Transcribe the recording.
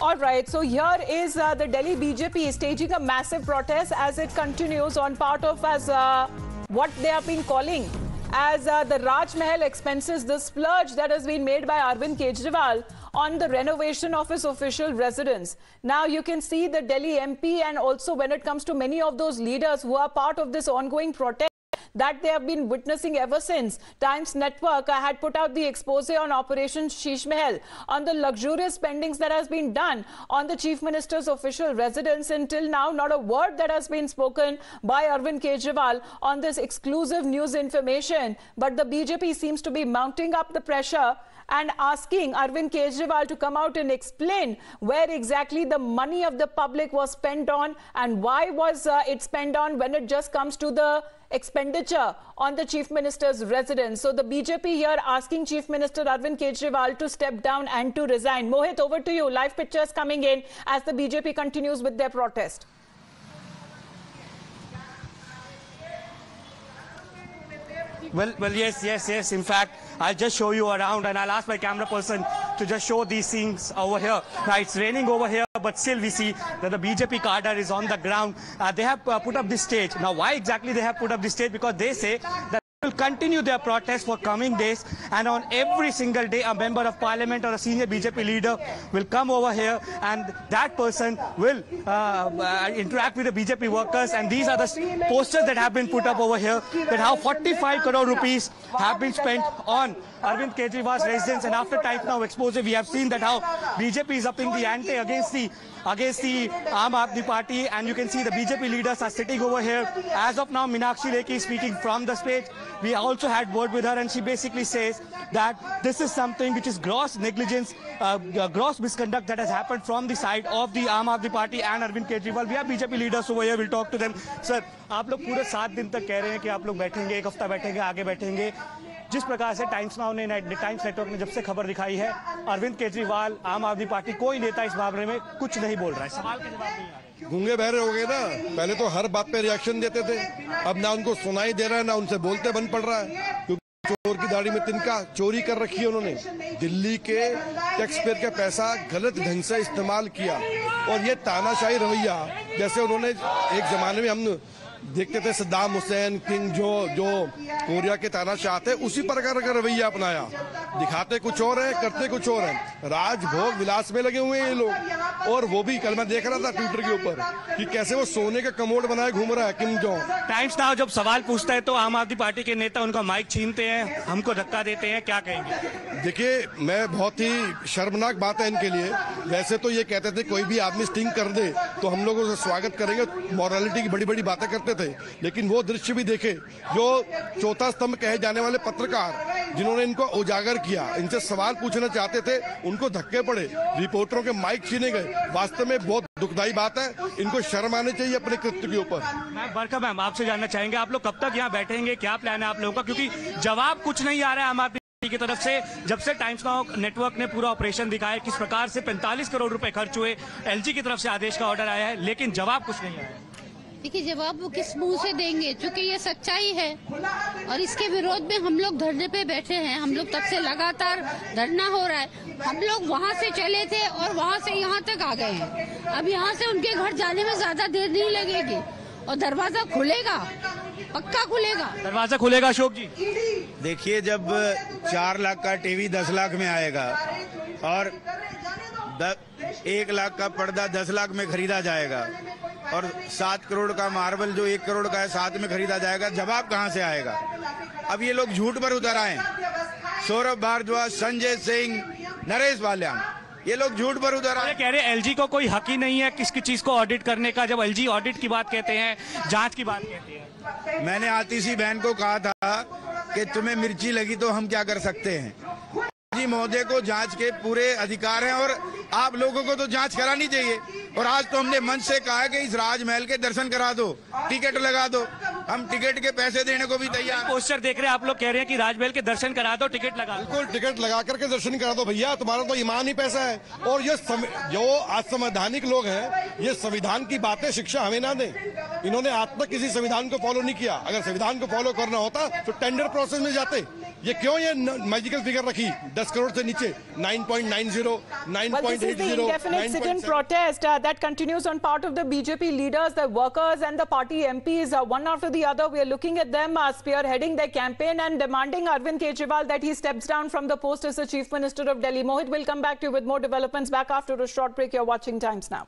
All right, so here is the Delhi BJP staging a massive protest as it continues on part of what they have been calling as the Raj Mahal expenses, the splurge that has been made by Arvind Kejriwal on the renovation of his official residence. Now you can see the Delhi MP, and also when it comes to many of those leaders who are part of this ongoing protest that they have been witnessing ever since. Times Network had put out the expose on Operation Sheesh Mahal on the luxurious spendings that has been done on the Chief Minister's official residence. Until now, not a word that has been spoken by Arvind Kejriwal on this exclusive news information. But the BJP seems to be mounting up the pressure and asking Arvind Kejriwal to come out and explain where exactly the money of the public was spent on and why was it spent on when it just comes to the expenditure on the Chief Minister's residence. So the BJP here asking Chief Minister Arvind Kejriwal to step down and to resign. Mohit, over to you. Live pictures coming in as the BJP continues with their protest. Well, yes. In fact, I'll just show you around, and I'll ask my camera person to just show these scenes over here. Now, it's raining over here, but still we see that the BJP cadre is on the ground. They have put up this stage. Now, why exactly they have put up this stage? Because they say that will continue their protest for coming days, and on every single day a member of parliament or a senior BJP leader will come over here, and that person will interact with the BJP workers. And these are the posters that have been put up over here, that how 45 crore rupees have been spent on Arvind Kejriwal's residence. And after Times Now expose, we have seen that how BJP is upping the ante against the Aam Aadmi Party, and you can see the BJP leaders are sitting over here. As of now, Meenakshi Lekhi is speaking from the stage. We also had word with her, and she basically says that this is something which is gross negligence, gross misconduct that has happened from the side of the Aam Aadmi Party and Arvind Kejriwal. We have BJP leaders over here. We'll talk to them. Sir, आप लोग पूरे 7 दिन तक कह रहे हैं कि आप लोग बैठेंगे, एक हफ्ता बैठेंगे, आगे बैठेंगे. जिस प्रकार से टाइम्स नेटवर्क ने जब से खबर दिखाई है, अरविंद केजरीवाल, आम आदमी पार्टी, कोई नेता इस मामले में कुछ नहीं बोल रहा है. सवाल के जवाब नहीं आ रहे. गूंगे बहरे हो गए ना. पहले तो हर बात पे रिएक्शन देते थे, अब ना उनको सुनाई दे रहा है, ना उनसे बोलते बंद पड़ रहा है. क्योंकि चोर की दाढ़ी में तिनका, चोरी कर रखी है उन्होंने. दिल्ली के टैक्स पेयर का पैसा गलत ढंग से इस्तेमाल किया, और ये तानाशाही रवैया जैसे उन्होंने एक जमाने में हम देखते थे सद्दाम हुसैन, किंग जो कोरिया के तानाशाह थे, उसी प्रकार का रवैया अपनाया. दिखाते कुछ और है, करते कुछ और है. राजभोग विलास में लगे हुए हैं ये लोग. और वो भी कल मैं देख रहा था ट्विटर के ऊपर कि कैसे वो सोने का कमोड बनाए घूम रहा है किम जोंग. टाइम्स नाउ जब सवाल पूछता है तो आम आदमी पार्टी के नेता उनका माइक छीनते हैं, हमको धक्का देते हैं, क्या कहेंगे? देखिए, मैं बहुत ही शर्मनाक बात है इनके लिए. वैसे तो ये कहते थे कोई भी आदमी स्टिंग कर दे तो हम लोग उसे स्वागत करेंगे, मॉरलिटी की बड़ी बड़ी बातें करते थे. लेकिन वो दृश्य भी देखे जो चौथा स्तंभ कहे जाने वाले पत्रकार जिन्होंने इनको उजागर किया, इनसे सवाल पूछना चाहते थे, उनको धक्के पड़े, रिपोर्टरों के माइक छीने गए. वास्तव में बहुत दुखदाई बात है. इनको शर्म आनी चाहिए अपने कृत्य के ऊपर. मैम बरका मैम, आपसे जानना चाहेंगे आप लोग कब तक यहाँ बैठेंगे, क्या प्लान है आप लोगों का? क्योंकि जवाब कुछ नहीं आ रहा है आम आदमी की तरफ से. जब से टाइम्स नाउ नेटवर्क ने पूरा ऑपरेशन दिखाया किस प्रकार से 45 करोड़ रुपए खर्च हुए, एलजी की तरफ से आदेश का ऑर्डर आया है, लेकिन जवाब कुछ नहीं आया है. देखिए, जवाब वो किस मुंह से देंगे, क्योंकि ये सच्चाई है और इसके विरोध में हम लोग धरने पे बैठे हैं. हम लोग तब से लगातार धरना हो रहा है. हम लोग वहाँ से चले थे और वहाँ से यहाँ तक आ गए हैं. अब यहाँ से उनके घर जाने में ज्यादा देर नहीं लगेगी और दरवाजा खुलेगा, पक्का खुलेगा. दरवाजा खुलेगा अशोक जी. देखिए, जब 4 लाख का टीवी 10 लाख में आएगा और 1 लाख का पर्दा 10 लाख में खरीदा जाएगा और 7 करोड़ का मार्बल जो 1 करोड़ का है 7 में खरीदा जाएगा, जवाब कहां से आएगा? अब ये लोग झूठ पर उतर आए. सौरभ भारद्वाज, संजय सिंह, नरेश बाल्यान, ये लोग झूठ पर उतर आए. कह रहे एलजी को कोई हक ही नहीं है किसी चीज को ऑडिट करने का. जब एलजी ऑडिट की बात कहते हैं, जांच की बात कहते हैं. मैंने आतिशी बहन को कहा था कि तुम्हें मिर्ची लगी तो हम क्या कर सकते हैं. जी महोदय को जांच के पूरे अधिकार हैं और आप लोगों को तो जांच करानी चाहिए. और आज तो हमने मंच से कहा है कि इस राजमहल के दर्शन करा दो, टिकट लगा दो. हम टिकट के पैसे देने को भी तैयार। पोस्टर देख रहे हैं आप लोग, कह रहे हैं कि राजमहल के दर्शन करा दो, टिकट लगा दो। बिल्कुल, टिकट लगा करके दर्शन करा दो भैया, तुम्हारा तो ईमान ही पैसा है। और ये जो असंवैधानिक लोग हैं, ये संविधान की बातें शिक्षा हमें ना दें। इन्होंने आज तक किसी संविधान को फॉलो नहीं किया। अगर संविधान को फॉलो करना होता तो टेंडर प्रोसेस में जाते। ये क्यों ये मैजिकल फिगर रखी 10 करोड़ से नीचे? 9.90, 9.80, Well, this is the indefinite sit-in protest that continues on part of the BJP leaders, the workers and the party MPs. One after the other, we are looking at them spearheading their campaign and demanding Arvind Kejriwal that he steps down from the post as the Chief Minister of Delhi. Mohit will come back to you with more developments back after a short break. You're watching Times Now.